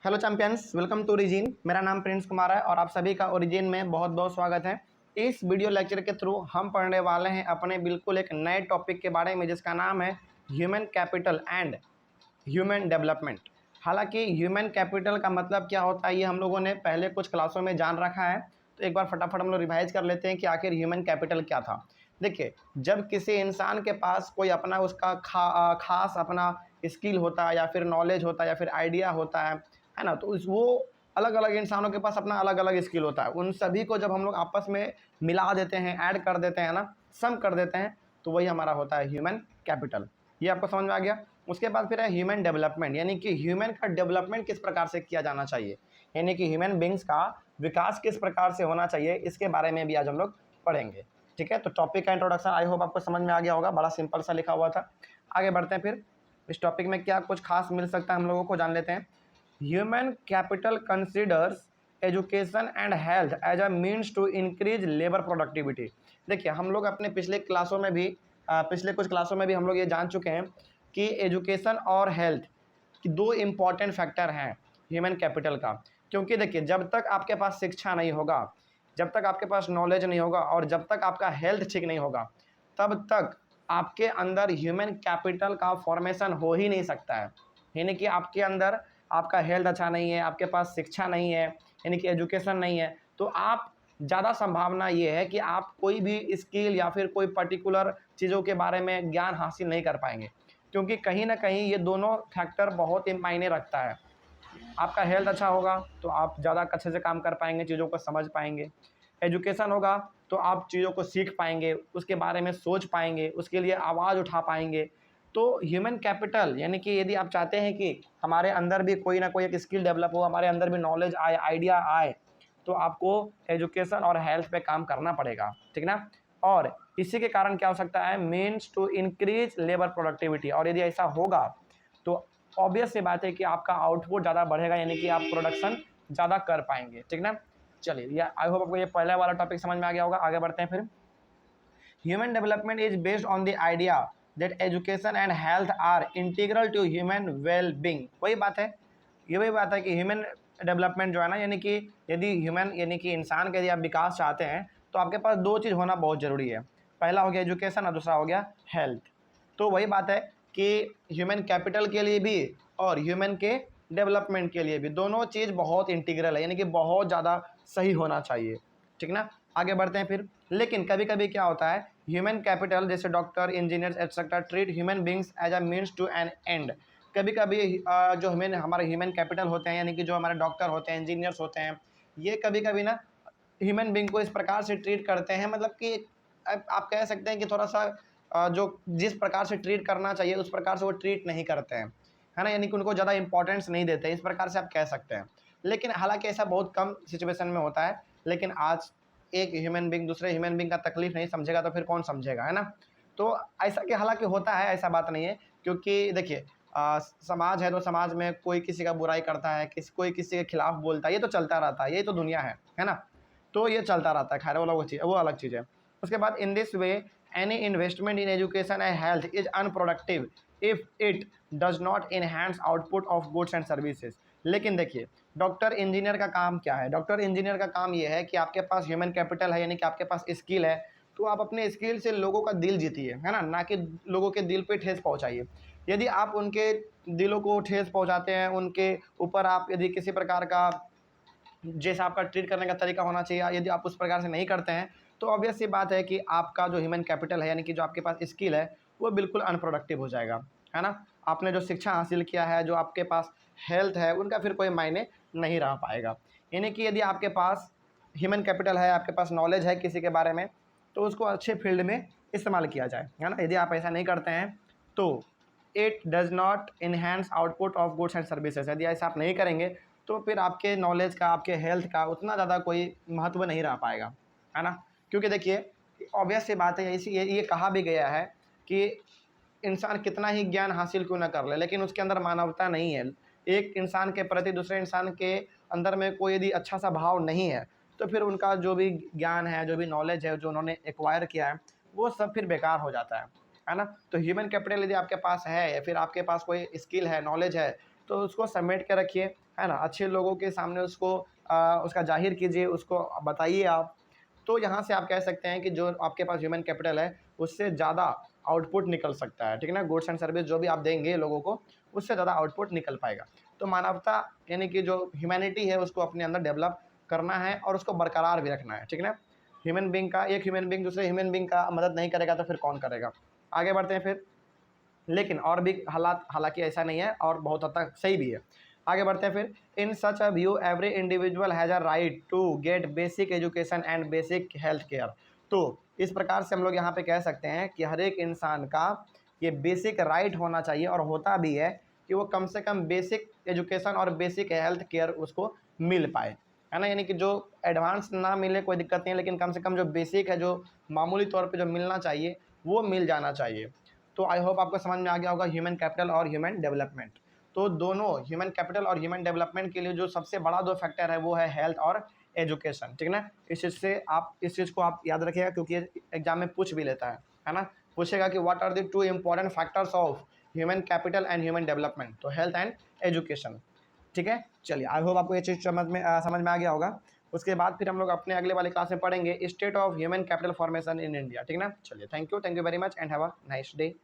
Hello champions, welcome to origin. मेरा नाम Prince Kumar है और आप सभी का ओरिजिन में बहुत बहुत स्वागत है। इस वीडियो लेक्चर के थ्रू हम पढ़ने वाले हैं अपने बिल्कुल एक नए टॉपिक के बारे में, जिसका नाम है human capital and human development. हालांकि ह्यूमन कैपिटल का मतलब क्या होता है ये हम लोगों ने पहले कुछ क्लासों में जान रखा है, तो एक बार फटाफट हम लोग रिवाइज कर लेते हैं कि आखिर ह्यूमन कैपिटल क्या था। देखिए, जब किसी इंसान के पास कोई अपना उसका खास अपना स्किल होता है या फिर नॉलेज होता है या फिर आइडिया होता है ना, तो वो अलग अलग इंसानों के पास अपना अलग अलग स्किल होता है। उन सभी को जब हम लोग आपस में मिला देते हैं, ऐड कर देते हैं ना, सम कर देते हैं, तो वही हमारा होता है ह्यूमन कैपिटल। ये आपको समझ में आ गया। उसके बाद फिर है ह्यूमन डेवलपमेंट, यानी कि ह्यूमन का डेवलपमेंट किस प्रकार से किया जाना चाहिए, यानी कि ह्यूमन बींग्स का विकास किस प्रकार से होना चाहिए, इसके बारे में भी आज हम लोग पढ़ेंगे। ठीक है, तो टॉपिक का इंट्रोडक्शन आई होप आपको समझ में आ गया होगा, बड़ा सिंपल सा लिखा हुआ था। आगे बढ़ते हैं, फिर इस टॉपिक में क्या कुछ खास मिल सकता है हम लोगों को जान लेते हैं। Human capital considers education and health as a means to increase labour productivity. देखिए, हम लोग अपने पिछले क्लासों में भी पिछले कुछ क्लासों में भी हम लोग ये जान चुके हैं कि एजुकेशन और हेल्थ की दो इम्पॉर्टेंट फैक्टर हैं ह्यूमन कैपिटल का। क्योंकि देखिए, जब तक आपके पास शिक्षा नहीं होगा, जब तक आपके पास नॉलेज नहीं होगा और जब तक आपका हेल्थ ठीक नहीं होगा, तब तक आपके अंदर ह्यूमन कैपिटल का फॉर्मेशन हो ही नहीं सकता है। यानी कि आपके अंदर आपका हेल्थ अच्छा नहीं है, आपके पास शिक्षा नहीं है, यानी कि एजुकेशन नहीं है, तो आप ज़्यादा संभावना ये है कि आप कोई भी स्किल या फिर कोई पर्टिकुलर चीज़ों के बारे में ज्ञान हासिल नहीं कर पाएंगे। क्योंकि कहीं ना कहीं ये दोनों फैक्टर बहुत ही मायने रखता है। आपका हेल्थ अच्छा होगा तो आप ज़्यादा अच्छे से काम कर पाएंगे, चीज़ों को समझ पाएंगे। एजुकेशन होगा तो आप चीज़ों को सीख पाएंगे, उसके बारे में सोच पाएंगे, उसके लिए आवाज़ उठा पाएंगे। तो ह्यूमन कैपिटल, यानी कि यदि आप चाहते हैं कि हमारे अंदर भी कोई ना कोई एक स्किल डेवलप हो, हमारे अंदर भी नॉलेज आए, आइडिया आए, तो आपको एजुकेशन और हेल्थ पे काम करना पड़ेगा। ठीक ना। और इसी के कारण क्या हो सकता है, means to increase labour productivity. और यदि ऐसा होगा तो ऑब्वियस सी बात है कि आपका आउटपुट ज़्यादा बढ़ेगा, यानी कि आप प्रोडक्शन ज़्यादा कर पाएंगे। ठीक ना। चलिए, ये आई होप आपको ये पहला वाला टॉपिक समझ में आ गया होगा। आगे बढ़ते हैं। फिर human development is based on the idea that education and health are integral to human well being. वही बात है, ये वही बात है कि ह्यूमन डेवलपमेंट जो है ना, यानी कि यदि ह्यूमन यानी कि इंसान का यदि आप विकास चाहते हैं तो आपके पास दो चीज़ होना बहुत ज़रूरी है। पहला हो गया एजुकेशन और दूसरा हो गया हेल्थ। तो वही बात है कि ह्यूमन कैपिटल के लिए भी और ह्यूमन के डेवलपमेंट के लिए भी दोनों चीज़ बहुत इंटीग्रल है, यानी कि बहुत ज़्यादा सही होना चाहिए। ठीक ना। आगे बढ़ते हैं फिर। लेकिन कभी कभी क्या होता है, ह्यूमन कैपिटल जैसे doctor, engineers etcetera treat human beings as a means to an end. कभी कभी जो हमारे ह्यूमन कैपिटल होते हैं, यानी कि जो हमारे डॉक्टर होते हैं, इंजीनियर्स होते हैं, ये कभी कभी ना ह्यूमन बींग को इस प्रकार से ट्रीट करते हैं, मतलब कि आप कह सकते हैं कि थोड़ा सा जो जिस प्रकार से ट्रीट करना चाहिए उस प्रकार से वो ट्रीट नहीं करते हैं, है ना, यानी कि उनको ज़्यादा इंपॉर्टेंस नहीं देते, इस प्रकार से आप कह सकते हैं। लेकिन हालांकि ऐसा बहुत कम सिचुएशन में होता है। लेकिन आज एक ह्यूमन बींग दूसरे ह्यूमन बींग का तकलीफ नहीं समझेगा तो फिर कौन समझेगा, है ना। तो ऐसा कि हालांकि होता है, ऐसा बात नहीं है। क्योंकि देखिए, समाज है तो समाज में कोई किसी का बुराई करता है, कोई किसी के खिलाफ बोलता है, ये तो चलता रहता है, यही तो दुनिया है ना। तो ये चलता रहता है, खैर वो अलग चीज़ है। उसके बाद in this way any investment in education and health is unproductive if it does not enhance output of goods and services. लेकिन देखिए, डॉक्टर इंजीनियर का काम क्या है, डॉक्टर इंजीनियर का काम ये है कि आपके पास ह्यूमन कैपिटल है, यानी कि आपके पास स्किल है, तो आप अपने स्किल से लोगों का दिल जीतिए, है ना कि लोगों के दिल पे ठेस पहुंचाइए। यदि आप उनके दिलों को ठेस पहुंचाते हैं, उनके ऊपर आप यदि किसी प्रकार का जैसा आपका ट्रीट करने का तरीका होना चाहिए, यदि आप उस प्रकार से नहीं करते हैं, तो ऑब्वियस सी बात है कि आपका जो ह्यूमन कैपिटल है, यानी कि जो आपके पास स्किल है, वो बिल्कुल अनप्रोडक्टिव हो जाएगा, है ना। आपने जो शिक्षा हासिल किया है, जो आपके पास हेल्थ है, उनका फिर कोई मायने नहीं रह पाएगा। यानी कि यदि आपके पास ह्यूमन कैपिटल है, आपके पास नॉलेज है किसी के बारे में, तो उसको अच्छे फील्ड में इस्तेमाल किया जाए, है ना। यदि आप ऐसा नहीं करते हैं तो it does not enhance output of goods and services. यदि ऐसा आप नहीं करेंगे तो फिर आपके नॉलेज का, आपके हेल्थ का उतना ज़्यादा कोई महत्व नहीं रह पाएगा, है ना। क्योंकि देखिए, ऑब्वियस सी बात है, इसी ये कहा भी गया है कि इंसान कितना ही ज्ञान हासिल क्यों ना कर ले, लेकिन उसके अंदर मानवता नहीं है। एक इंसान के प्रति दूसरे इंसान के अंदर में कोई यदि अच्छा सा भाव नहीं है, तो फिर उनका जो भी ज्ञान है, जो भी नॉलेज है, जो उन्होंने एक्वायर किया है, वो सब फिर बेकार हो जाता है ना। तो ह्यूमन कैपिटल यदि आपके पास है या फिर आपके पास कोई स्किल है, नॉलेज है, तो उसको सबमिट के रखिए, है ना, अच्छे लोगों के सामने उसको उसका जाहिर कीजिए, उसको बताइए आप। तो यहाँ से आप कह सकते हैं कि जो आपके पास ह्यूमन कैपिटल है उससे ज़्यादा आउटपुट निकल सकता है, ठीक है ना। गुड्स एंड सर्विस जो भी आप देंगे लोगों को, उससे ज़्यादा आउटपुट निकल पाएगा। तो मानवता यानी कि जो ह्यूमैनिटी है उसको अपने अंदर डेवलप करना है और उसको बरकरार भी रखना है, ठीक है ना। ह्यूमन बींग का एक ह्यूमन बींग दूसरे ह्यूमन बींग का मदद नहीं करेगा तो फिर कौन करेगा। आगे बढ़ते हैं फिर, लेकिन और भी हालात हालांकि ऐसा नहीं है और बहुत हद तक सही भी है। आगे बढ़ते हैं फिर, in such a view every individual has a right to get basic education and basic health care. तो इस प्रकार से हम लोग यहाँ पे कह सकते हैं कि हर एक इंसान का ये बेसिक राइट होना चाहिए और होता भी है कि वो कम से कम बेसिक एजुकेशन और बेसिक हेल्थ केयर उसको मिल पाए, है ना। यानी कि जो एडवांस ना मिले कोई दिक्कत नहीं है, लेकिन कम से कम जो बेसिक है, जो मामूली तौर पे जो मिलना चाहिए वो मिल जाना चाहिए। तो आई होप आपको समझ में आ गया होगा ह्यूमन कैपिटल और ह्यूमन डेवलपमेंट। तो दोनों ह्यूमन कैपिटल और ह्यूमन डेवलपमेंट के लिए जो सबसे बड़ा दो फैक्टर है वो है हेल्थ और एजुकेशन, ठीक है ना। इस चीज़ से आप इस चीज़ को आप याद रखिएगा क्योंकि एग्जाम में पूछ भी लेता है ना। पूछेगा कि what are the two important factors of human capital and human development, तो हेल्थ एंड एजुकेशन, ठीक है। चलिए आई होप आपको ये चीज़ समझ में आ गया होगा। उसके बाद फिर हम लोग अपने अगले वाले क्लास में पढ़ेंगे state of human capital formation in India, ठीक है ना। चलिए thank you very much and have a nice day.